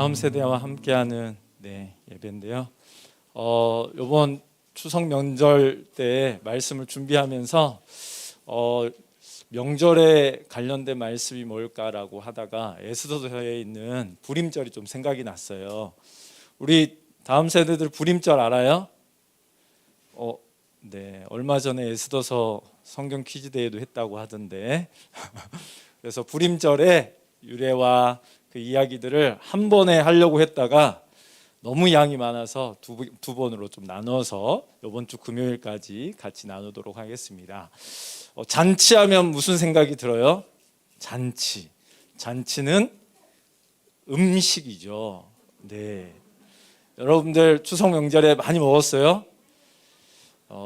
다음 세대와 함께하는 예배인데요. 이번 추석 명절 때 말씀을 준비하면서 명절에 관련된 말씀이 뭘까라고 하다가 에스더서에 있는 불임절이 좀 생각이 났어요. 우리 다음 세대들 불임절 알아요? 네, 얼마 전에 에스더서 성경 퀴즈 대회도 했다고 하던데 그래서 불임절의 유래와 그 이야기들을 한 번에 하려고 했다가 너무 양이 많아서 두 번으로 좀 나눠서 이번 주 금요일까지 같이 나누도록 하겠습니다. 잔치하면 무슨 생각이 들어요? 잔치는 음식이죠. 네, 여러분들 추석 명절에 많이 먹었어요?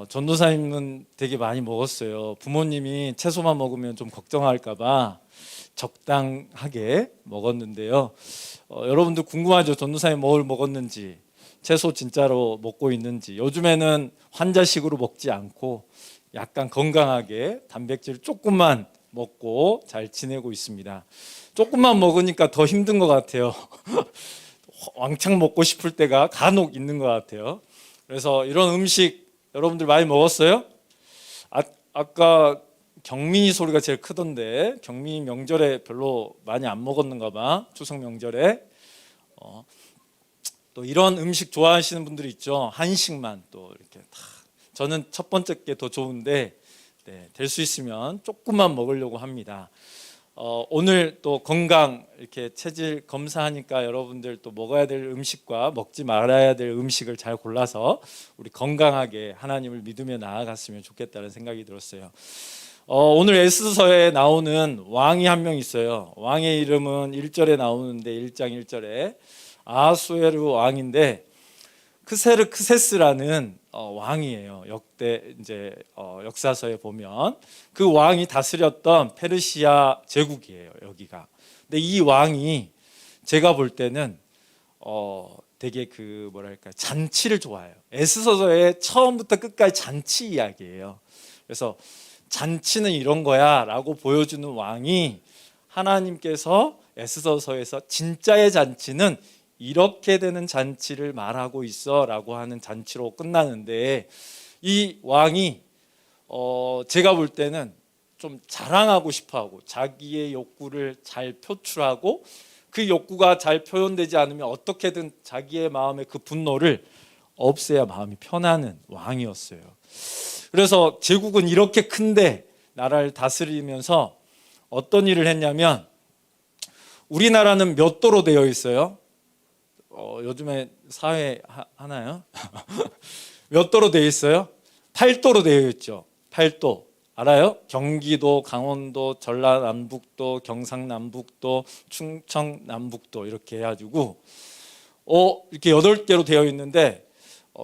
전도사님은 되게 많이 먹었어요. 부모님이 채소만 먹으면 좀 걱정할까봐 적당하게 먹었는데요. 여러분들 궁금하죠? 전도사님 뭘 먹었는지, 채소 진짜로 먹고 있는지. 요즘에는 환자식으로 먹지 않고 약간 건강하게 단백질 조금만 먹고 잘 지내고 있습니다. 조금만 먹으니까 더 힘든 것 같아요. 왕창 먹고 싶을 때가 간혹 있는 것 같아요. 그래서 이런 음식 여러분들 많이 먹었어요? 아까 경민이 소리가 제일 크던데 경민이 명절에 별로 많이 안 먹었는가 봐. 추석 명절에 또 이런 음식 좋아하시는 분들이 있죠. 한식만 또 이렇게 다. 저는 첫 번째 게 더 좋은데 될 수 있으면 조금만 먹으려고 합니다. 오늘 또 건강 이렇게 체질 검사하니까 여러분들 또 먹어야 될 음식과 먹지 말아야 될 음식을 잘 골라서 우리 건강하게 하나님을 믿으며 나아갔으면 좋겠다는 생각이 들었어요. 오늘 에스더서에 나오는 왕이 한 명 있어요. 왕의 이름은 1절에 나오는데 1장 1절에 아하수에르 왕인데 크세스라는 왕이에요. 역사서에 보면 그 왕이 다스렸던 페르시아 제국이에요. 여기가. 근데 이 왕이 제가 볼 때는 되게 잔치를 좋아해요. 에스더서의 처음부터 끝까지 잔치 이야기예요. 그래서 잔치는 이런 거야라고 보여주는 왕이 하나님께서 에스더서에서 진짜의 잔치는 이렇게 되는 잔치를 말하고 있어라고 하는 잔치로 끝나는데 이 왕이 제가 볼 때는 좀 자랑하고 싶어하고 자기의 욕구를 잘 표출하고 그 욕구가 잘 표현되지 않으면 어떻게든 자기의 마음의 그 분노를 없애야 마음이 편하는 왕이었어요. 그래서 제국은 이렇게 큰데 나라를 다스리면서 어떤 일을 했냐면 우리나라는 몇 도로 되어 있어요? 요즘에 사회 하나요? 몇 도로 되어 있어요? 8도로 되어 있죠. 8도 알아요? 경기도, 강원도, 전라남북도, 경상남북도, 충청남북도 이렇게 해가지고 이렇게 8개로 되어 있는데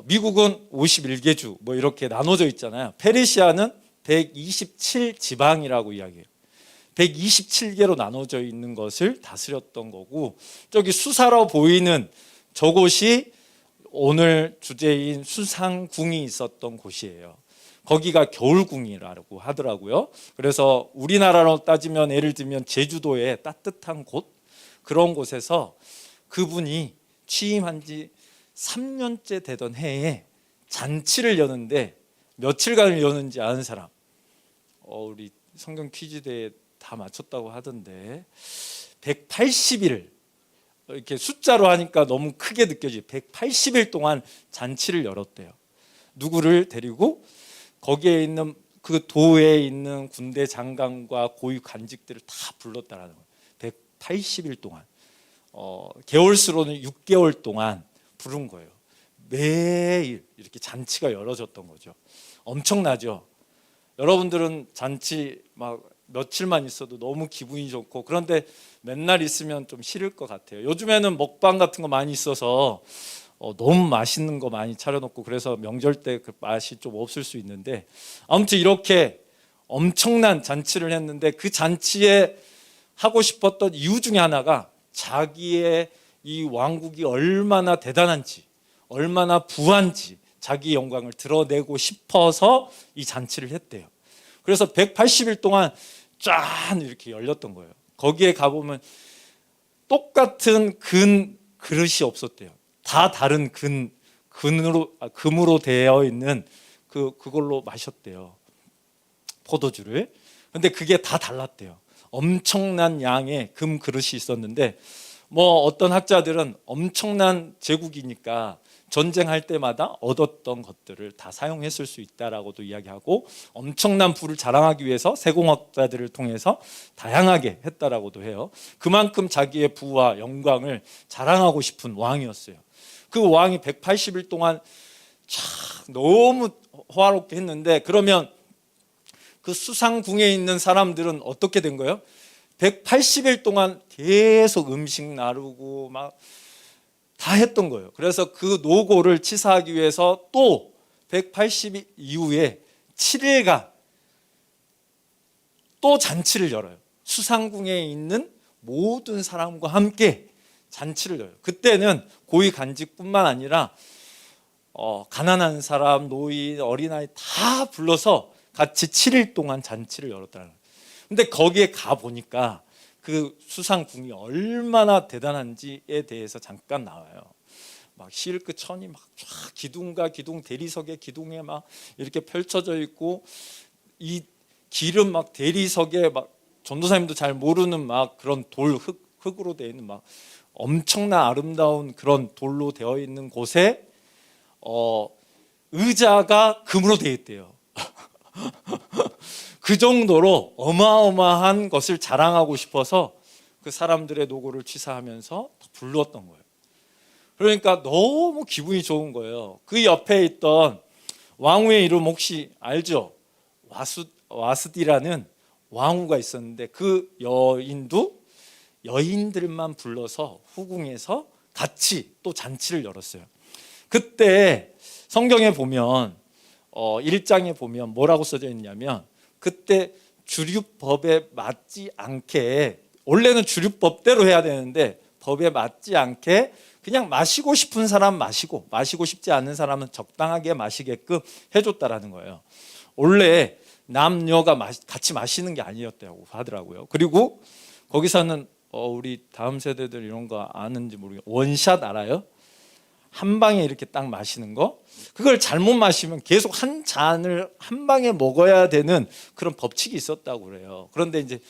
미국은 51개주 뭐 이렇게 나눠져 있잖아요. 페르시아는 127지방이라고 이야기해요. 127개로 나눠져 있는 것을 다스렸던 거고 저기 수사로 보이는 저곳이 오늘 주제인 수상궁이 있었던 곳이에요. 거기가 겨울궁이라고 하더라고요. 그래서 우리나라로 따지면 예를 들면 제주도의 따뜻한 곳 그런 곳에서 그분이 취임한 지 3년째 되던 해에 잔치를 여는데 며칠간을 여는지 아는 사람? 우리 성경 퀴즈 대회 다 맞췄다고 하던데 180일 이렇게 숫자로 하니까 너무 크게 느껴지죠. 180일 동안 잔치를 열었대요. 누구를 데리고 거기에 있는 그 도에 있는 군대 장관과 고위 관직들을 다 불렀다라는 거예요. 180일 동안 개월수로는 6개월 동안 부른 거예요. 매일 이렇게 잔치가 열어졌던 거죠. 엄청나죠. 여러분들은 잔치 막 며칠만 있어도 너무 기분이 좋고 그런데 맨날 있으면 좀 싫을 것 같아요. 요즘에는 먹방 같은 거 많이 있어서 너무 맛있는 거 많이 차려놓고 그래서 명절 때 그 맛이 좀 없을 수 있는데 아무튼 이렇게 엄청난 잔치를 했는데 그 잔치에 하고 싶었던 이유 중에 하나가 자기의 이 왕국이 얼마나 대단한지 얼마나 부한지 자기 영광을 드러내고 싶어서 이 잔치를 했대요. 그래서 180일 동안 짠 이렇게 열렸던 거예요. 거기에 가보면 똑같은 그릇이 없었대요. 다 다른 금으로 되어 있는 그걸로 마셨대요. 포도주를. 근데 그게 다 달랐대요. 엄청난 양의 금 그릇이 있었는데 뭐 어떤 학자들은 엄청난 제국이니까 전쟁할 때마다 얻었던 것들을 다 사용했을 수 있다라고도 이야기하고 엄청난 부를 자랑하기 위해서 세공업자들을 통해서 다양하게 했다라고도 해요. 그만큼 자기의 부와 영광을 자랑하고 싶은 왕이었어요. 그 왕이 180일 동안 참 너무 호화롭게 했는데 그러면 그 수상궁에 있는 사람들은 어떻게 된 거예요? 180일 동안 계속 음식 나르고 막 다 했던 거예요. 그래서 그 노고를 치사하기 위해서 또 180일 이후에 7일간 또 잔치를 열어요. 수상궁에 있는 모든 사람과 함께 잔치를 열어요. 그때는 고위 간직뿐만 아니라 가난한 사람, 노인, 어린아이 다 불러서 같이 7일 동안 잔치를 열었다는 거예요. 근데 거기에 가 보니까 그 수상궁이 얼마나 대단한지에 대해서 잠깐 나와요. 막 실크 천이 막 쫙 기둥과 기둥 대리석의 기둥에 막 이렇게 펼쳐져 있고 이 기름 막 대리석에 막 전도사님도 잘 모르는 막 그런 돌 흙으로 되어 있는 막 엄청난 아름다운 그런 돌로 되어 있는 곳에 의자가 금으로 되어 있대요. 그 정도로 어마어마한 것을 자랑하고 싶어서 그 사람들의 노고를 취사하면서 불렀던 거예요. 그러니까 너무 기분이 좋은 거예요. 그 옆에 있던 왕후의 이름 혹시 알죠? 와스디라는 왕후가 있었는데 그 여인도 여인들만 불러서 후궁에서 같이 또 잔치를 열었어요. 그때 성경에 보면 1장에 보면 뭐라고 써져 있냐면 그때 주류법에 맞지 않게 원래는 주류법대로 해야 되는데 법에 맞지 않게 그냥 마시고 싶은 사람 마시고 마시고 싶지 않은 사람은 적당하게 마시게끔 해줬다라는 거예요. 원래 남녀가 같이 마시는 게 아니었다고 하더라고요. 그리고 거기서는 우리 다음 세대들 이런 거 아는지 모르겠어요. 원샷 알아요? 한 방에 이렇게 딱 마시는 거, 그걸 잘못 마시면 계속 한 잔을 한 방에 먹어야 되는 그런 법칙이 있었다고 그래요. 그런데 이제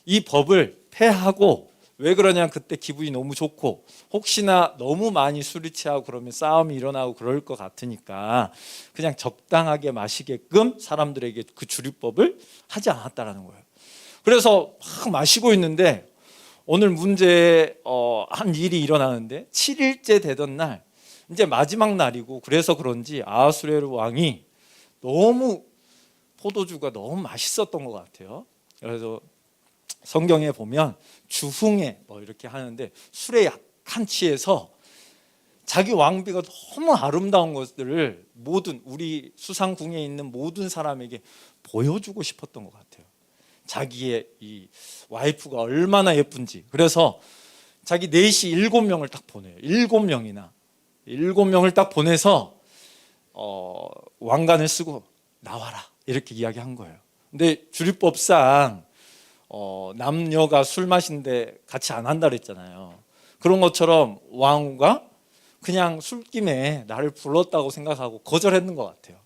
이 법을 폐하고 왜 그러냐, 그때 기분이 너무 좋고 혹시나 너무 많이 술이 취하고 그러면 싸움이 일어나고 그럴 것 같으니까 그냥 적당하게 마시게끔 사람들에게 그 주류법을 하지 않았다라는 거예요. 그래서 막 마시고 있는데 오늘 문제에 한 일이 일어나는데 7일째 되던 날 이제 마지막 날이고 그래서 그런지 아하수에로 왕이 너무 포도주가 너무 맛있었던 것 같아요. 그래서 성경에 보면 주흥에 뭐 이렇게 하는데 술에 약간 취해서 자기 왕비가 너무 아름다운 것들을 모든 우리 수상궁에 있는 모든 사람에게 보여주고 싶었던 것 같아요. 자기의 이 와이프가 얼마나 예쁜지. 그래서 자기 넷이 7명을 딱 보내요. 7명을 딱 보내서 왕관을 쓰고 나와라 이렇게 이야기한 거예요. 근데 주류법상 남녀가 술 마시는데 같이 안 한다 그랬잖아요. 그런 것처럼 왕후가 그냥 술김에 나를 불렀다고 생각하고 거절했는 것 같아요.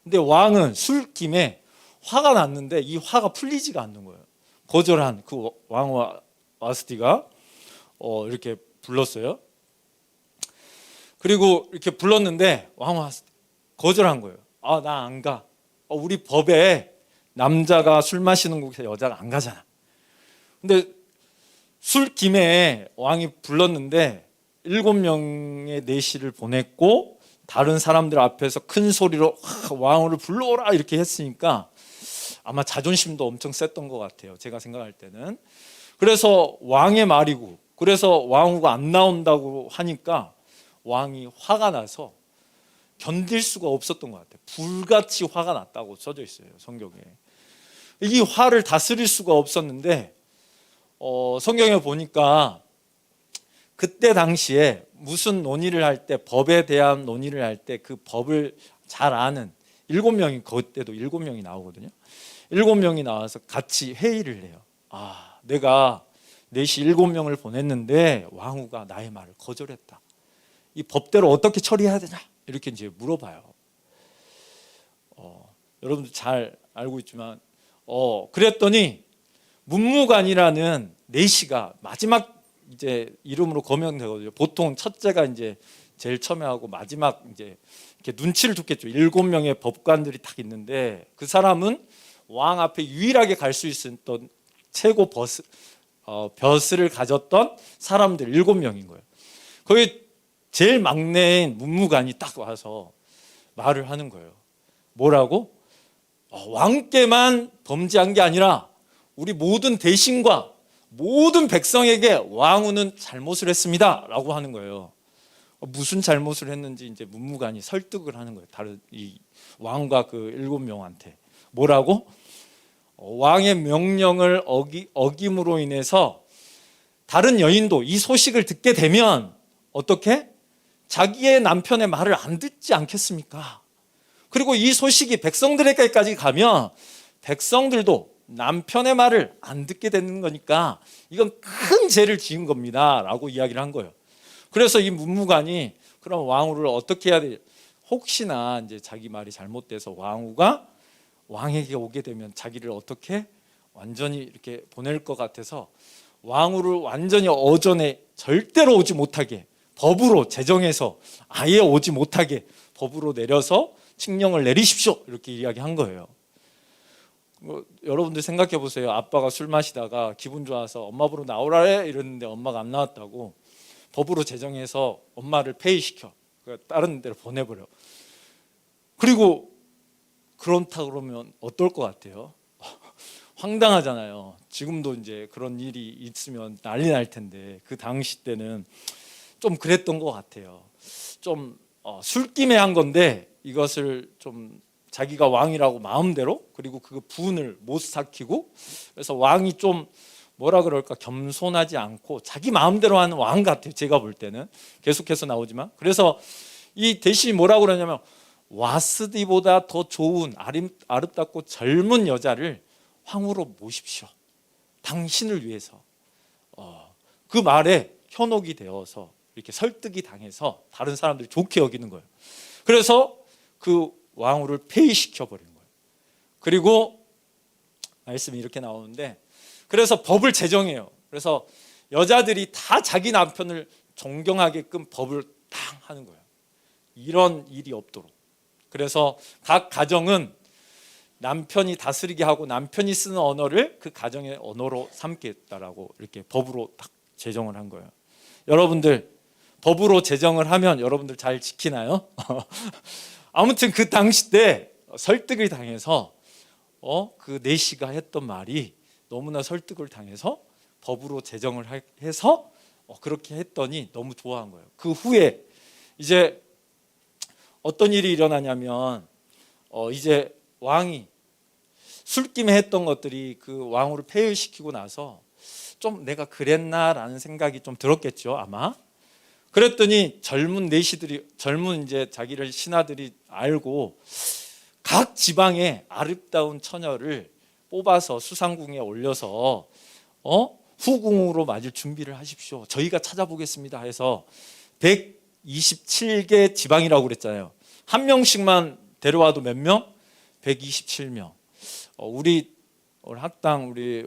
근데 왕은 술김에 화가 났는데 이 화가 풀리지가 않는 거예요. 거절한 그 왕후 와스티가 이렇게 불렀어요. 그리고 이렇게 불렀는데 왕후 거절한 거예요. 나 안 가. 우리 법에 남자가 술 마시는 곳에 여자가 안 가잖아. 근데 술김에 왕이 불렀는데 7명의 내시를 보냈고 다른 사람들 앞에서 큰 소리로 왕후를 불러오라 이렇게 했으니까 아마 자존심도 엄청 셌던 것 같아요. 제가 생각할 때는. 그래서 왕의 말이고 그래서 왕후가 안 나온다고 하니까 왕이 화가 나서 견딜 수가 없었던 것 같아요. 불같이 화가 났다고 써져 있어요, 성경에. 이 화를 다스릴 수가 없었는데 성경에 보니까 그때 당시에 무슨 논의를 할 때, 법에 대한 논의를 할 때 그 법을 잘 아는 7명이, 그때도 7명이 나오거든요. 7명이 나와서 같이 회의를 해요. 내가 내시 7명을 보냈는데 왕후가 나의 말을 거절했다. 이 법대로 어떻게 처리해야 되냐? 이렇게 이제 물어봐요. 여러분들 잘 알고 있지만 그랬더니 문무관이라는 내시가 마지막 이제 이름으로 거명되거든요. 보통 첫째가 이제 제일 처음에 하고 마지막 이제 이렇게 눈치를 줬겠죠. 7명의 법관들이 딱 있는데 그 사람은 왕 앞에 유일하게 갈 수 있었던 최고 벼슬을 가졌던 사람들 7명인 거예요. 거기 제일 막내인 문무관이 딱 와서 말을 하는 거예요. 뭐라고? 왕께만 범죄한 게 아니라 우리 모든 대신과 모든 백성에게 왕후는 잘못을 했습니다 라고 하는 거예요. 무슨 잘못을 했는지 이제 문무관이 설득을 하는 거예요. 다른 이 왕과 그 7명한테 뭐라고? 왕의 명령을 어김으로 인해서 다른 여인도 이 소식을 듣게 되면 어떻게? 자기의 남편의 말을 안 듣지 않겠습니까? 그리고 이 소식이 백성들에게까지 가면 백성들도 남편의 말을 안 듣게 되는 거니까 이건 큰 죄를 지은 겁니다 라고 이야기를 한 거예요. 그래서 이 문무관이 그럼 왕후를 어떻게 해야 돼? 혹시나 이제 자기 말이 잘못돼서 왕후가 왕에게 오게 되면 자기를 어떻게 완전히 이렇게 보낼 것 같아서 왕후를 완전히 어전에 절대로 오지 못하게 법으로 제정해서 아예 오지 못하게 법으로 내려서 칙령을 내리십시오 이렇게 이야기한 거예요. 여러분들 생각해 보세요. 아빠가 술 마시다가 기분 좋아서 엄마 보러 나오라래 이랬는데 엄마가 안 나왔다고 법으로 제정해서 엄마를 폐위시켜 다른 데로 보내버려. 그리고 그렇다 그러면 어떨 것 같아요? 황당하잖아요. 지금도 이제 그런 일이 있으면 난리 날 텐데 그 당시 때는 좀 그랬던 것 같아요. 좀 술김에 한 건데 이것을 좀 자기가 왕이라고 마음대로 그리고 그 부은을 못 삭히고 그래서 왕이 좀 뭐라 그럴까 겸손하지 않고 자기 마음대로 하는 왕 같아요. 제가 볼 때는 계속해서 나오지만 그래서 이 대신이 뭐라고 그러냐면 와스디보다 더 좋은 아름답고 젊은 여자를 황후로 모십시오. 당신을 위해서. 그 말에 현혹이 되어서 이렇게 설득이 당해서 다른 사람들이 좋게 여기는 거예요. 그래서 그 왕후를 폐위시켜 버린 거예요. 그리고 말씀이 이렇게 나오는데 그래서 법을 제정해요. 그래서 여자들이 다 자기 남편을 존경하게끔 법을 딱 하는 거예요. 이런 일이 없도록. 그래서 각 가정은 남편이 다스리게 하고 남편이 쓰는 언어를 그 가정의 언어로 삼겠다라고 이렇게 법으로 딱 제정을 한 거예요. 여러분들 법으로 제정을 하면 여러분들 잘 지키나요? 아무튼 그 당시 때 설득을 당해서 그 내시가 했던 말이 너무나 설득을 당해서 법으로 제정을 해서 그렇게 했더니 너무 좋아한 거예요. 그 후에 이제 어떤 일이 일어나냐면 이제 왕이 술김에 했던 것들이 그 왕후를 폐위시키고 나서 좀 내가 그랬나라는 생각이 좀 들었겠죠 아마. 그랬더니 젊은 내시들이 젊은 이제 자기를 신하들이 알고 각 지방에 아름다운 처녀를 뽑아서 수상궁에 올려서 후궁으로 맞을 준비를 하십시오. 저희가 찾아보겠습니다 해서 127개 지방이라고 그랬잖아요. 한 명씩만 데려와도 몇 명? 127명. 우리 학당 우리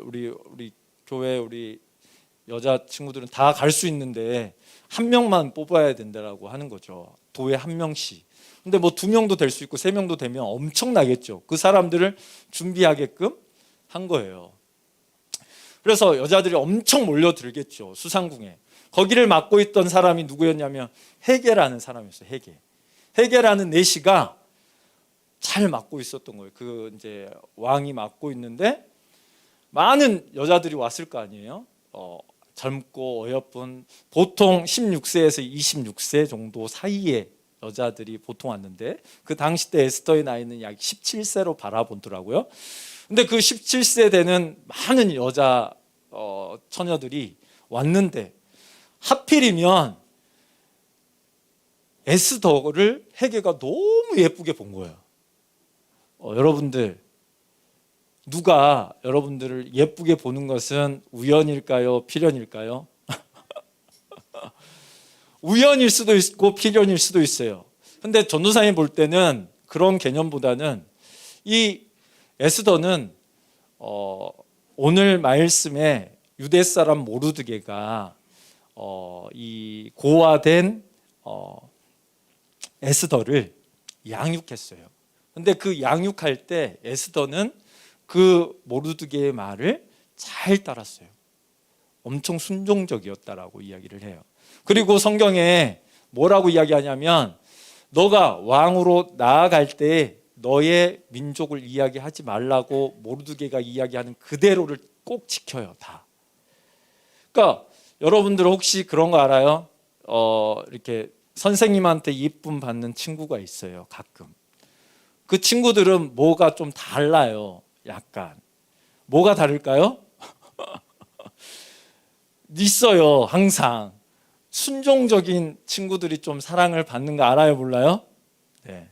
교회 우리 여자 친구들은 다 갈 수 있는데 한 명만 뽑아야 된다라고 하는 거죠. 도에 한 명씩. 근데 뭐 2명도 될 수 있고 3명도 되면 엄청나겠죠. 그 사람들을 준비하게끔 한 거예요. 그래서 여자들이 엄청 몰려들겠죠. 수상궁에. 거기를 맡고 있던 사람이 누구였냐면 헤게라는 사람이었어요. 헤게라는 내시가 잘 맡고 있었던 거예요. 그 이제 왕이 맡고 있는데 많은 여자들이 왔을 거 아니에요. 젊고 어여쁜 보통 16세에서 26세 정도 사이의 여자들이 보통 왔는데 그 당시 때 에스더의 나이는 약 17세로 바라보더라고요. 근데 그 17세 되는 많은 여자 처녀들이 왔는데 하필이면 에스더를 헤게가 너무 예쁘게 본 거예요. 여러분들 누가 여러분들을 예쁘게 보는 것은 우연일까요? 필연일까요? 우연일 수도 있고 필연일 수도 있어요. 근데 전도사님 볼 때는 그런 개념보다는 이 에스더는 오늘 말씀에 유대 사람 모르드게가 이 고아된 에스더를 양육했어요. 근데 그 양육할 때 에스더는 그 모르드게의 말을 잘 따랐어요. 엄청 순종적이었다라고 이야기를 해요. 그리고 성경에 뭐라고 이야기하냐면 너가 왕으로 나아갈 때 너의 민족을 이야기하지 말라고 모르드게가 이야기하는 그대로를 꼭 지켜요. 다. 그러니까 여러분들 혹시 그런 거 알아요? 이렇게 선생님한테 이쁨 받는 친구가 있어요. 가끔. 그 친구들은 뭐가 좀 달라요. 약간. 뭐가 다를까요? 있어요. 항상. 순종적인 친구들이 좀 사랑을 받는 거 알아요? 몰라요? 네.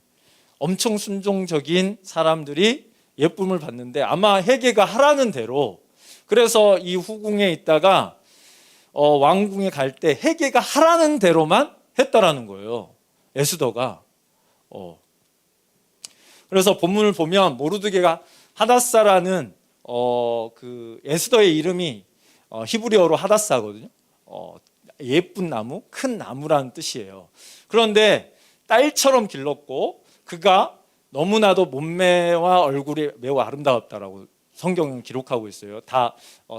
엄청 순종적인 사람들이 예쁨을 받는데 아마 헤게가 하라는 대로, 그래서 이 후궁에 있다가 왕궁에 갈 때 헤게가 하라는 대로만 했다라는 거예요. 에스더가. 그래서 본문을 보면 모르드게가 하다사라는 그 에스더의 이름이 히브리어로 하다사거든요. 예쁜 나무, 큰 나무라는 뜻이에요. 그런데 딸처럼 길렀고 그가 너무나도 몸매와 얼굴이 매우 아름다웠다라고 성경은 기록하고 있어요. 다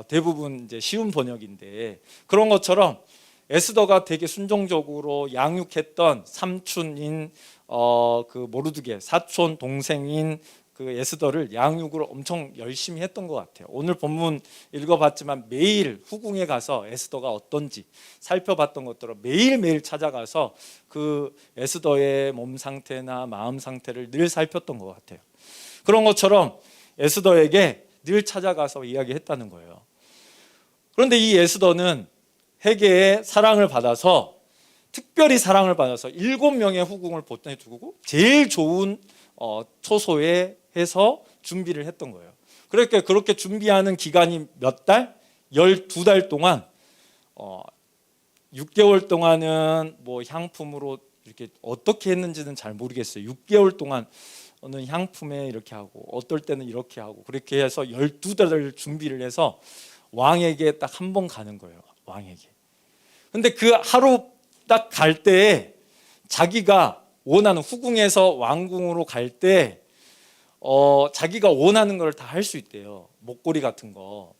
대부분 이제 쉬운 번역인데, 그런 것처럼 에스더가 되게 순종적으로 양육했던 삼촌인 그 모르드게, 사촌 동생인 그 에스더를 양육을 엄청 열심히 했던 것 같아요. 오늘 본문 읽어봤지만 매일 후궁에 가서 에스더가 어떤지 살펴봤던 것처럼 매일매일 찾아가서 그 에스더의 몸 상태나 마음 상태를 늘 살폈던 것 같아요. 그런 것처럼 에스더에게 늘 찾아가서 이야기했다는 거예요. 그런데 이 에스더는 헤게의 사랑을 받아서, 특별히 사랑을 받아서 7명의 후궁을 보내주고 제일 좋은 초소에 해서 준비를 했던 거예요. 그러니까 그렇게 준비하는 기간이 몇 달? 12달 동안 6개월 동안은 뭐 향품으로 이렇게 어떻게 했는지는 잘 모르겠어요. 6개월 동안은 향품에 이렇게 하고 어떨 때는 이렇게 하고 그렇게 해서 12달을 준비를 해서 왕에게 딱 한 번 가는 거예요. 왕에게. 근데 그 하루 딱 갈 때에 자기가 원하는, 후궁에서 왕궁으로 갈 때 자기가 원하는 걸 다 할 수 있대요. 목걸이 같은 거.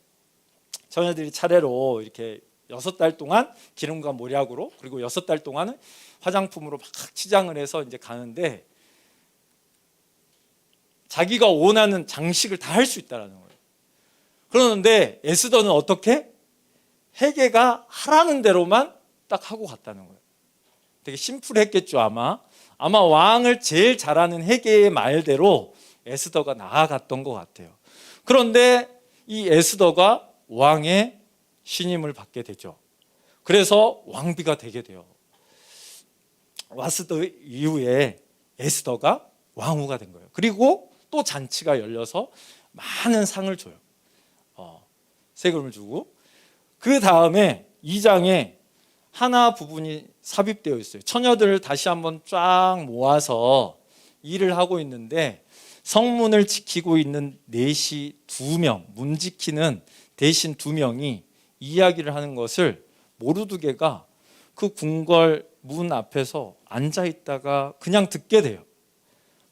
처녀들이 차례로 이렇게 6달 동안 기름과 모략으로, 그리고 6달 동안은 화장품으로 막 치장을 해서 이제 가는데 자기가 원하는 장식을 다 할 수 있다라는 거예요. 그러는데 에스더는 어떻게? 헤게가 하라는 대로만 딱 하고 갔다는 거예요. 되게 심플했겠죠. 아마 왕을 제일 잘하는 헤게의 말대로 에스더가 나아갔던 것 같아요. 그런데 이 에스더가 왕의 신임을 받게 되죠. 그래서 왕비가 되게 돼요. 와스더 이후에 에스더가 왕후가 된 거예요. 그리고 또 잔치가 열려서 많은 상을 줘요. 세금을 주고. 그 다음에 2장에 하나 부분이 삽입되어 있어요. 처녀들을 다시 한번 쫙 모아서 일을 하고 있는데 성문을 지키고 있는 내시 2명, 문 지키는 대신 2명이 이야기를 하는 것을 모르드게가 그 궁궐 문 앞에서 앉아 있다가 그냥 듣게 돼요.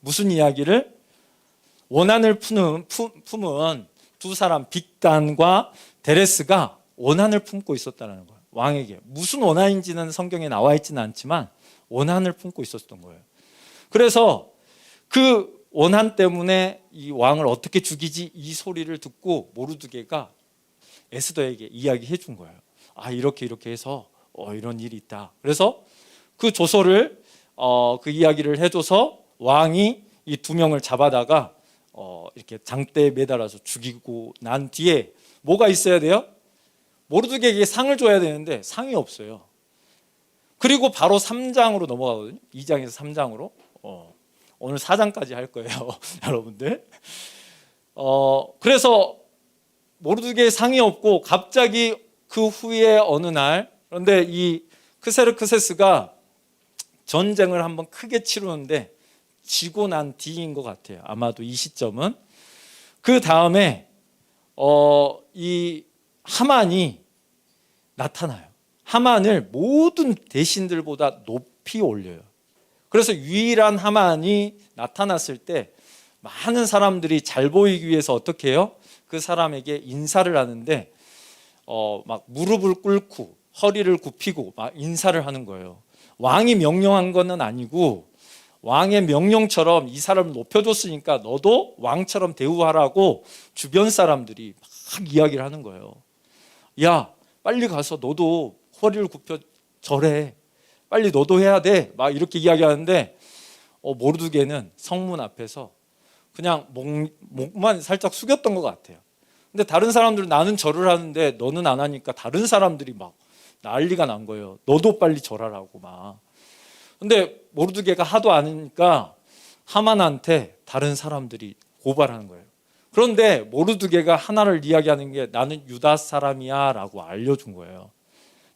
무슨 이야기를? 원한을 품은 두 사람, 빅단과 데레스가 원한을 품고 있었다는 거예요. 왕에게. 무슨 원한인지는 성경에 나와 있지는 않지만 원한을 품고 있었던 거예요. 그래서 그 원한 때문에 이 왕을 어떻게 죽이지, 이 소리를 듣고 모르드게가 에스더에게 이야기해 준 거예요. 이렇게 해서 이런 일이 있다. 그래서 그 조서를 그 이야기를 해줘서 왕이 이 2명을 잡아다가 이렇게 장대에 매달아서 죽이고 난 뒤에 뭐가 있어야 돼요? 모르드게에게 상을 줘야 되는데 상이 없어요. 그리고 바로 3장으로 넘어가거든요. 2장에서 3장으로. 오늘 4장까지 할 거예요. 여러분들. 그래서 모르드게의 상이 없고 갑자기 그 후에 어느 날, 그런데 이 크세르크세스가 전쟁을 한번 크게 치르는데 지고 난 뒤인 것 같아요. 아마도 이 시점은. 그 다음에 이 하만이 나타나요. 하만을 모든 대신들보다 높이 올려요. 그래서 유일한 하만이 나타났을 때 많은 사람들이 잘 보이기 위해서 어떻게 해요? 그 사람에게 인사를 하는데 막 무릎을 꿇고 허리를 굽히고 막 인사를 하는 거예요. 왕이 명령한 건 아니고 왕의 명령처럼 이 사람을 높여줬으니까 너도 왕처럼 대우하라고 주변 사람들이 막 이야기를 하는 거예요. 야, 빨리 가서 너도 허리를 굽혀 절해. 빨리 너도 해야 돼. 막 이렇게 이야기하는데 모르드게는 성문 앞에서 그냥 목만 살짝 숙였던 것 같아요. 근데 다른 사람들은 나는 절을 하는데 너는 안 하니까 다른 사람들이 막 난리가 난 거예요. 너도 빨리 절하라고 막. 근데 모르드게가 하도 안 하니까 하만한테 다른 사람들이 고발하는 거예요. 그런데 모르드게가 하나를 이야기하는 게 나는 유다 사람이야 라고 알려준 거예요.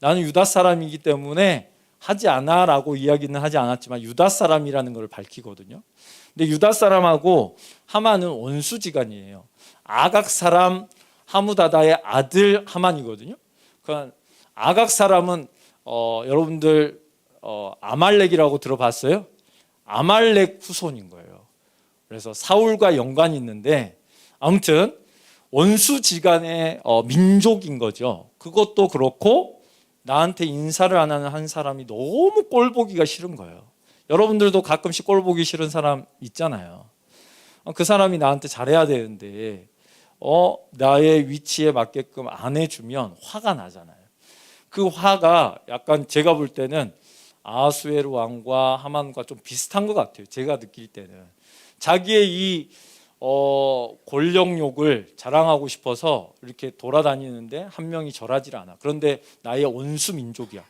나는 유다 사람이기 때문에 하지 않아 라고 이야기는 하지 않았지만 유다 사람이라는 걸 밝히거든요. 근데 유다 사람하고 하만은 원수지간이에요. 아각 사람 하무다다의 아들 하만이거든요. 그러니까 아각 사람은 여러분들 아말렉이라고 들어봤어요? 아말렉 후손인 거예요. 그래서 사울과 연관이 있는데 아무튼 원수지간의 민족인 거죠. 그것도 그렇고 나한테 인사를 안 하는 한 사람이 너무 꼴보기가 싫은 거예요. 여러분들도 가끔씩 꼴보기 싫은 사람 있잖아요. 그 사람이 나한테 잘해야 되는데 나의 위치에 맞게끔 안 해주면 화가 나잖아요. 그 화가 약간 제가 볼 때는 아하수에로 왕과 하만과 좀 비슷한 것 같아요. 제가 느낄 때는 자기의 이 권력욕을 자랑하고 싶어서 이렇게 돌아다니는데 한 명이 절하지 않아. 그런데 나의 원수 민족이야.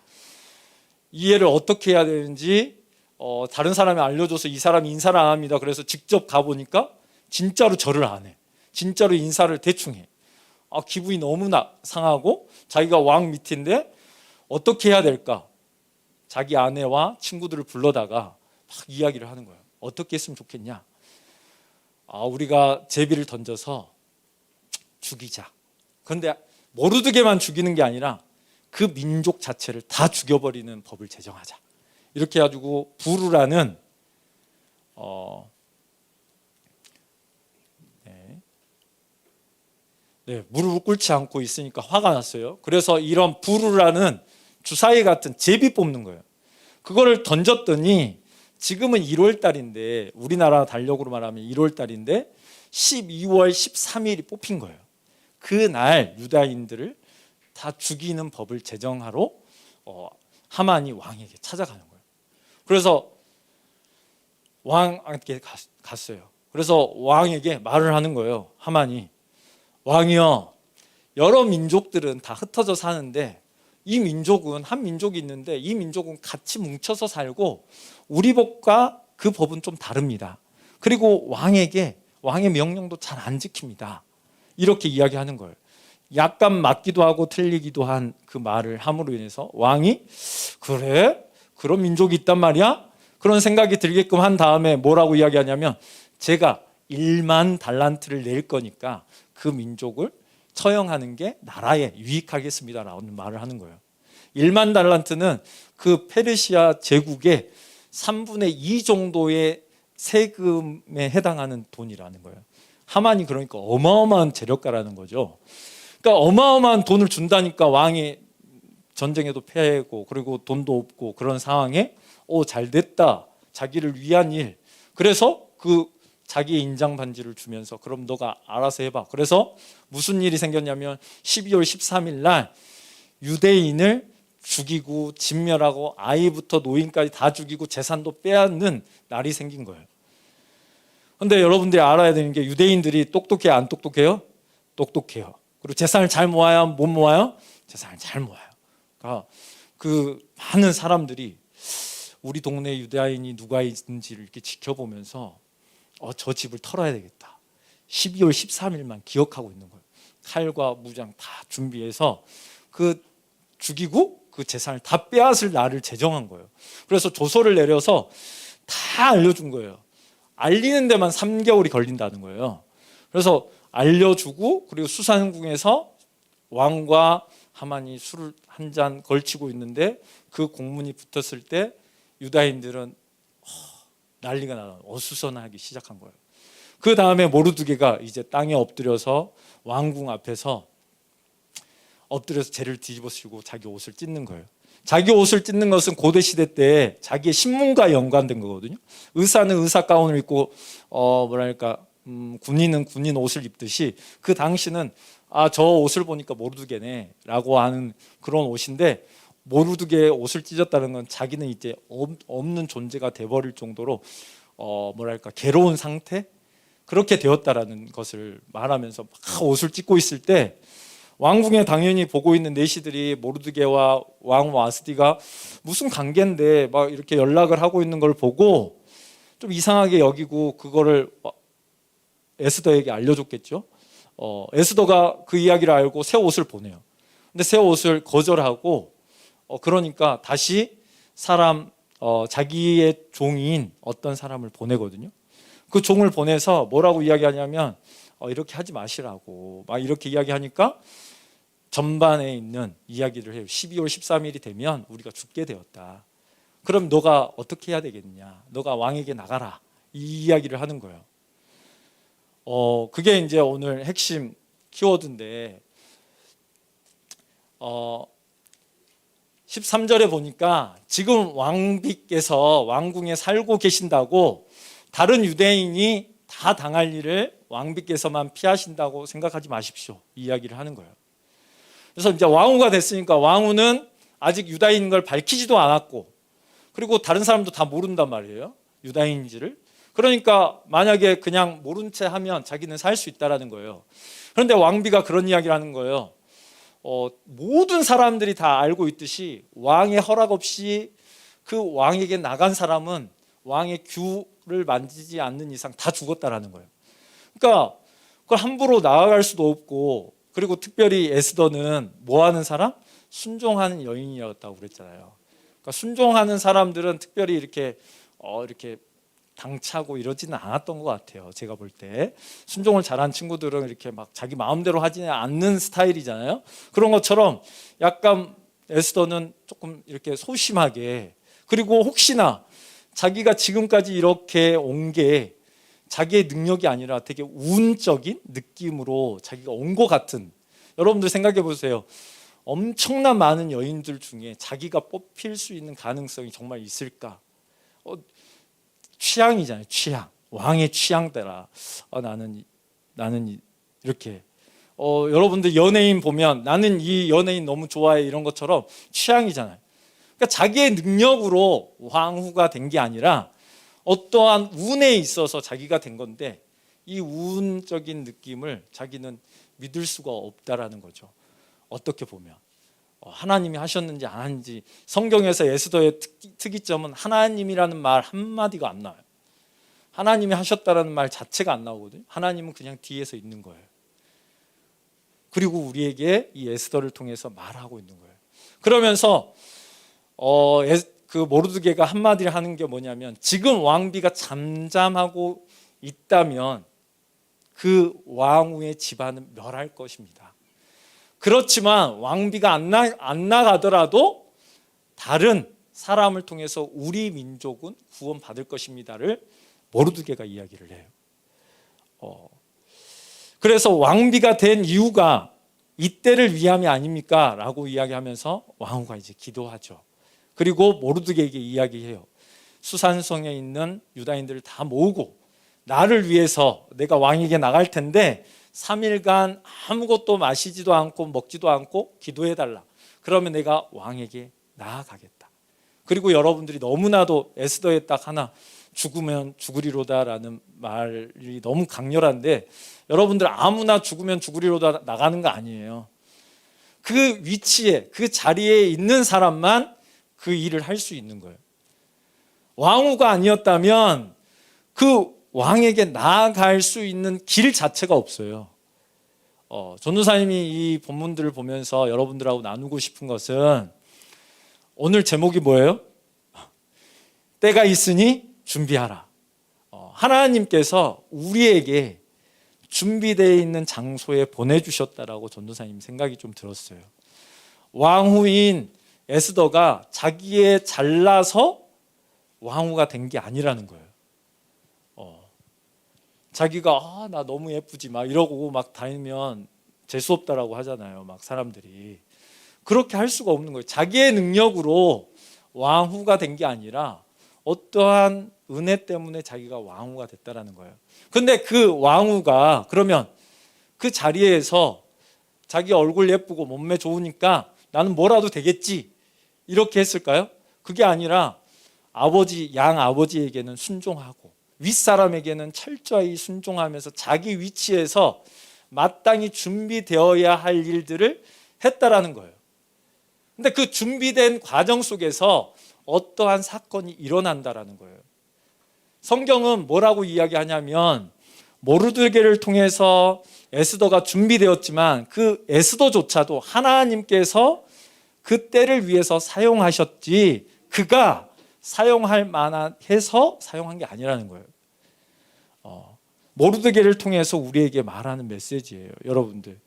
이해를 어떻게 해야 되는지 다른 사람이 알려줘서 이 사람이 인사를 안 합니다. 그래서 직접 가보니까 진짜로 절을 안 해. 진짜로 인사를 대충 해. 기분이 너무 상하고 자기가 왕 밑인데 어떻게 해야 될까? 자기 아내와 친구들을 불러다가 막 이야기를 하는 거예요. 어떻게 했으면 좋겠냐? 우리가 제비를 던져서 죽이자. 그런데 모르드게만 죽이는 게 아니라 그 민족 자체를 다 죽여버리는 법을 제정하자. 이렇게 해가지고 부르라는 무릎을 꿇지 않고 있으니까 화가 났어요. 그래서 이런 부르라는 주사위 같은 제비 뽑는 거예요. 그거를 던졌더니 지금은 1월 달인데 우리나라 달력으로 말하면 1월 달인데 12월 13일이 뽑힌 거예요. 그날 유다인들을 다 죽이는 법을 제정하러 하만이 왕에게 찾아가는 거예요. 그래서 왕에게 갔어요. 그래서 왕에게 말을 하는 거예요. 하만이 왕이여, 여러 민족들은 다 흩어져 사는데 이 민족은 한 민족이 있는데 이 민족은 같이 뭉쳐서 살고 우리 법과 그 법은 좀 다릅니다. 그리고 왕의 명령도 잘 안 지킵니다. 이렇게 이야기하는 거예요. 약간 맞기도 하고 틀리기도 한 그 말을 함으로 인해서 왕이 그래? 그런 민족이 있단 말이야? 그런 생각이 들게끔 한 다음에 뭐라고 이야기하냐면 제가 1만 달란트를 낼 거니까 그 민족을 처형하는 게 나라에 유익하겠습니다라는 말을 하는 거예요. 1만 달란트는 그 페르시아 제국의 3분의 2 정도의 세금에 해당하는 돈이라는 거예요. 하만이 그러니까 어마어마한 재력가라는 거죠. 그러니까 어마어마한 돈을 준다니까 왕이 전쟁에도 패하고 그리고 돈도 없고 그런 상황에 잘 됐다. 자기를 위한 일. 그래서 그 자기의 인장 반지를 주면서 그럼 너가 알아서 해봐. 그래서 무슨 일이 생겼냐면 12월 13일 날 유대인을 죽이고 진멸하고 아이부터 노인까지 다 죽이고 재산도 빼앗는 날이 생긴 거예요. 그런데 여러분들이 알아야 되는 게 유대인들이 똑똑해요? 안 똑똑해요? 똑똑해요. 그리고 재산을 잘 모아야 못 모아요? 재산을 잘 모아요. 그러니까 그 많은 사람들이 우리 동네 유대인이 누가 있는지를 이렇게 지켜보면서 저 집을 털어야 되겠다. 12월 13일만 기억하고 있는 거예요. 칼과 무장 다 준비해서 그 죽이고 그 재산을 다 빼앗을 날을 제정한 거예요. 그래서 조서를 내려서 다 알려준 거예요. 알리는 데만 3개월이 걸린다는 거예요. 그래서 알려주고 그리고 수산궁에서 왕과 하만이 술을 한 잔 걸치고 있는데 그 공문이 붙었을 때 유다인들은 난리가 나서 어수선하기 시작한 거예요. 그 다음에 모르드게가 이제 땅에 엎드려서 왕궁 앞에서 엎드려서 재를 뒤집어쓰고 자기 옷을 찢는 거예요. 자기 옷을 찢는 것은 고대 시대 때 자기의 신분과 연관된 거거든요. 의사는 의사 가운을 입고 군인은 군인 옷을 입듯이 그 당시는 저 옷을 보니까 모르드게네 라고 하는 그런 옷인데, 모르드게의 옷을 찢었다는 건 자기는 이제 없는 존재가 돼버릴 정도로 괴로운 상태, 그렇게 되었다라는 것을 말하면서 막 옷을 찢고 있을 때 왕궁에 당연히 보고 있는 내시들이 모르드게와 왕 와스디가 무슨 관계인데 막 이렇게 연락을 하고 있는 걸 보고 좀 이상하게 여기고 그거를 에스더에게 알려줬겠죠. 에스더가 그 이야기를 알고 새 옷을 보내요. 근데 새 옷을 거절하고 그러니까 다시 자기의 종인 어떤 사람을 보내거든요. 그 종을 보내서 뭐라고 이야기하냐면 이렇게 하지 마시라고 막 이렇게 이야기하니까 전반에 있는 이야기를 해요. 12월 13일이 되면 우리가 죽게 되었다. 그럼 너가 어떻게 해야 되겠냐? 너가 왕에게 나가라. 이 이야기를 하는 거예요. 그게 이제 오늘 핵심 키워드인데 13절에 보니까 지금 왕비께서 왕궁에 살고 계신다고 다른 유대인이 다 당할 일을 왕비께서만 피하신다고 생각하지 마십시오. 이 이야기를 하는 거예요. 그래서 이제 왕후가 됐으니까 왕후는 아직 유다인인 걸 밝히지도 않았고 그리고 다른 사람도 다 모른단 말이에요. 유다인인지를. 그러니까 만약에 그냥 모른 채 하면 자기는 살 수 있다라는 거예요. 그런데 왕비가 그런 이야기를 하는 거예요. 모든 사람들이 다 알고 있듯이 왕의 허락 없이 그 왕에게 나간 사람은 왕의 규를 만지지 않는 이상 다 죽었다라는 거예요. 그러니까 그걸 함부로 나아갈 수도 없고, 그리고 특별히 에스더는 뭐 하는 사람? 순종하는 여인이었다고 그랬잖아요. 그러니까 순종하는 사람들은 특별히 이렇게 당차고 이러지는 않았던 것 같아요. 제가 볼 때 순종을 잘한 친구들은 이렇게 막 자기 마음대로 하지는 않는 스타일이잖아요. 그런 것처럼 약간 에스더는 조금 이렇게 소심하게, 그리고 혹시나 자기가 지금까지 이렇게 온 게 자기의 능력이 아니라 되게 운적인 느낌으로 자기가 온 것 같은, 여러분들 생각해 보세요. 엄청난 많은 여인들 중에 자기가 뽑힐 수 있는 가능성이 정말 있을까? 취향이잖아요. 취향. 왕의 취향대라. 나는 이렇게 여러분들 연예인 보면 나는 이 연예인 너무 좋아해 이런 것처럼 취향이잖아요. 그러니까 자기의 능력으로 왕후가 된 게 아니라 어떠한 운에 있어서 자기가 된 건데, 이 운적인 느낌을 자기는 믿을 수가 없다라는 거죠. 어떻게 보면 하나님이 하셨는지 안 하는지, 성경에서 에스더의 특이점은 하나님이라는 말 한마디가 안 나와요. 하나님이 하셨다라는 말 자체가 안 나오거든요. 하나님은 그냥 뒤에서 있는 거예요. 그리고 우리에게 이 에스더를 통해서 말하고 있는 거예요. 그러면서 그 모르드게가 한마디를 하는 게 뭐냐면, 지금 왕비가 잠잠하고 있다면 그 왕후의 집안은 멸할 것입니다. 그렇지만 왕비가 안 나가더라도 다른 사람을 통해서 우리 민족은 구원받을 것입니다를 모르드게가 이야기를 해요. 그래서 왕비가 된 이유가 이때를 위함이 아닙니까? 라고 이야기하면서 왕후가 이제 기도하죠. 그리고 모르드게에게 이야기해요. 수산성에 있는 유다인들을 다 모으고 나를 위해서 내가 왕에게 나갈 텐데 3일간 아무것도 마시지도 않고 먹지도 않고 기도해달라. 그러면 내가 왕에게 나아가겠다. 그리고 여러분들이 너무나도 에스더에 딱 하나, 죽으면 죽으리로다라는 말이 너무 강렬한데, 여러분들 아무나 죽으면 죽으리로다 나가는 거 아니에요. 그 위치에 그 자리에 있는 사람만 그 일을 할 수 있는 거예요. 왕후가 아니었다면 그 왕에게 나아갈 수 있는 길 자체가 없어요. 전도사님이 이 본문들을 보면서 여러분들하고 나누고 싶은 것은, 오늘 제목이 뭐예요? 때가 있으니 준비하라. 하나님께서 우리에게 준비되어 있는 장소에 보내주셨다라고 전도사님 생각이 좀 들었어요. 왕후인 에스더가 자기의 잘나서 왕후가 된 게 아니라는 거예요. 자기가 나 너무 예쁘지 막 이러고 막 다니면 재수 없다라고 하잖아요. 막 사람들이 그렇게 할 수가 없는 거예요. 자기의 능력으로 왕후가 된 게 아니라 어떠한 은혜 때문에 자기가 왕후가 됐다라는 거예요. 근데 그 왕후가 그러면 그 자리에서 자기 얼굴 예쁘고 몸매 좋으니까 나는 뭐라도 되겠지 이렇게 했을까요? 그게 아니라 양 아버지에게는 순종하고 윗사람에게는 철저히 순종하면서 자기 위치에서 마땅히 준비되어야 할 일들을 했다라는 거예요. 근데 그 준비된 과정 속에서 어떠한 사건이 일어난다라는 거예요. 성경은 뭐라고 이야기하냐면, 모르드게를 통해서 에스더가 준비되었지만 그 에스더조차도 하나님께서 그 때를 위해서 사용하셨지 그가 사용할 만한 해서 사용한 게 아니라는 거예요. 모르드게를 통해서 우리에게 말하는 메시지예요. 여러분들,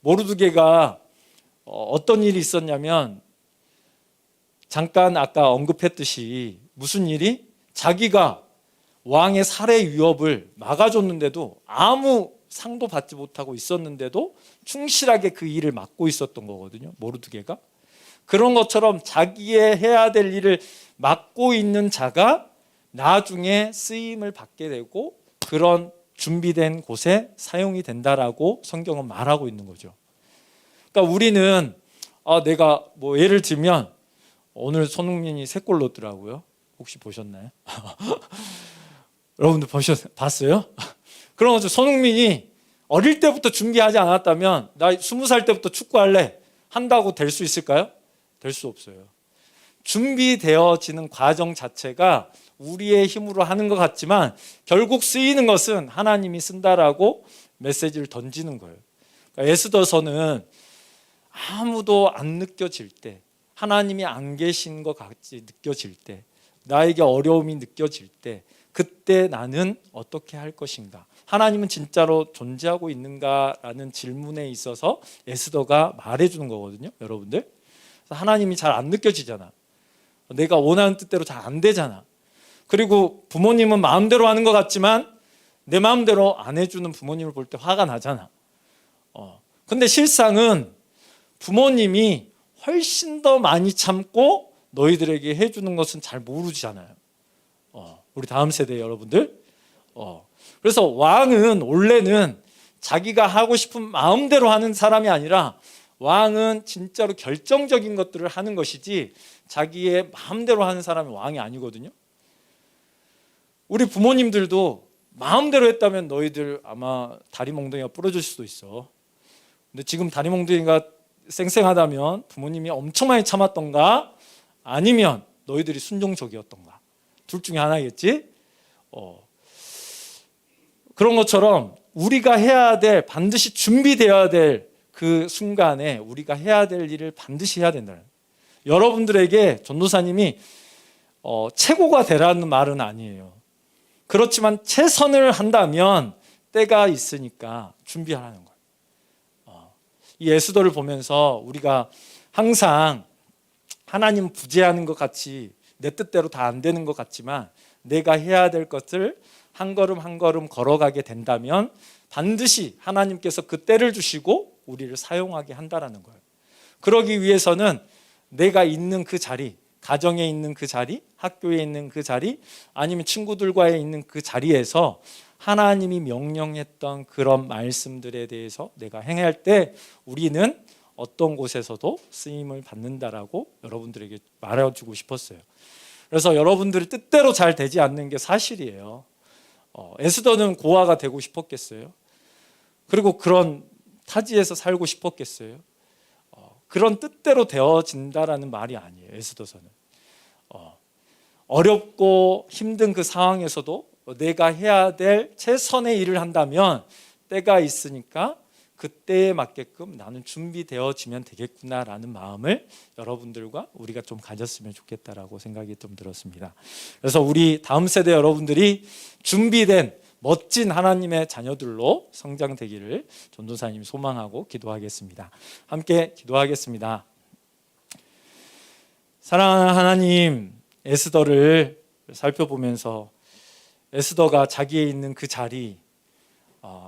모르드게가 어떤 일이 있었냐면, 잠깐 아까 언급했듯이 무슨 일이, 자기가 왕의 살해 위협을 막아줬는데도 아무 상도 받지 못하고 있었는데도 충실하게 그 일을 맡고 있었던 거거든요. 모르드게가. 그런 것처럼 자기의 해야 될 일을 맡고 있는 자가 나중에 쓰임을 받게 되고 그런 준비된 곳에 사용이 된다라고 성경은 말하고 있는 거죠. 그러니까 우리는 내가 뭐 예를 들면 오늘 손흥민이 3골 넣었더라고요. 혹시 보셨나요? 여러분들 봤어요? 그런 거죠. 손흥민이 어릴 때부터 준비하지 않았다면, 나 20살 때부터 축구할래 한다고 될 수 있을까요? 될 수 없어요. 준비되어지는 과정 자체가 우리의 힘으로 하는 것 같지만 결국 쓰이는 것은 하나님이 쓴다라고 메시지를 던지는 거예요. 그러니까 에스더서는 아무도 안 느껴질 때, 하나님이 안 계신 것 같이 느껴질 때, 나에게 어려움이 느껴질 때, 그때 나는 어떻게 할 것인가, 하나님은 진짜로 존재하고 있는가라는 질문에 있어서 에스더가 말해주는 거거든요. 여러분들, 하나님이 잘 안 느껴지잖아. 내가 원하는 뜻대로 잘 안 되잖아. 그리고 부모님은 마음대로 하는 것 같지만 내 마음대로 안 해주는 부모님을 볼 때 화가 나잖아. 근데 실상은 부모님이 훨씬 더 많이 참고 너희들에게 해주는 것은 잘 모르잖아요. 우리 다음 세대 여러분들. 그래서 왕은 원래는 자기가 하고 싶은 마음대로 하는 사람이 아니라, 왕은 진짜로 결정적인 것들을 하는 것이지 자기의 마음대로 하는 사람이 왕이 아니거든요. 우리 부모님들도 마음대로 했다면 너희들 아마 다리 몽둥이가 부러질 수도 있어. 근데 지금 다리 몽둥이가 쌩쌩하다면 부모님이 엄청 많이 참았던가, 아니면 너희들이 순종적이었던가, 둘 중에 하나겠지. 그런 것처럼 우리가 해야 될, 반드시 준비되어야 될 그 순간에 우리가 해야 될 일을 반드시 해야 된다는. 여러분들에게 전도사님이 최고가 되라는 말은 아니에요. 그렇지만 최선을 한다면 때가 있으니까 준비하라는 거예요. 이 에스더를 보면서 우리가 항상 하나님 부재하는 것 같이 내 뜻대로 다 안 되는 것 같지만, 내가 해야 될 것을 한 걸음 한 걸음 걸어가게 된다면 반드시 하나님께서 그 때를 주시고 우리를 사용하게 한다라는 거예요. 그러기 위해서는 내가 있는 그 자리, 가정에 있는 그 자리, 학교에 있는 그 자리, 아니면 친구들과의 있는 그 자리에서 하나님이 명령했던 그런 말씀들에 대해서 내가 행할 때 우리는 어떤 곳에서도 쓰임을 받는다라고 여러분들에게 말해주고 싶었어요. 그래서 여러분들의 뜻대로 잘 되지 않는 게 사실이에요. 에스더는 고아가 되고 싶었겠어요? 그리고 그런 타지에서 살고 싶었겠어요? 그런 뜻대로 되어진다라는 말이 아니에요. 에스더서는 어렵고 힘든 그 상황에서도 내가 해야 될 최선의 일을 한다면 때가 있으니까 그때에 맞게끔 나는 준비되어지면 되겠구나라는 마음을 여러분들과 우리가 좀 가졌으면 좋겠다라고 생각이 좀 들었습니다. 그래서 우리 다음 세대 여러분들이 준비된 멋진 하나님의 자녀들로 성장되기를 전도사님 소망하고 기도하겠습니다. 함께 기도하겠습니다. 사랑하는 하나님, 에스더를 살펴보면서 에스더가 자기에 있는 그 자리,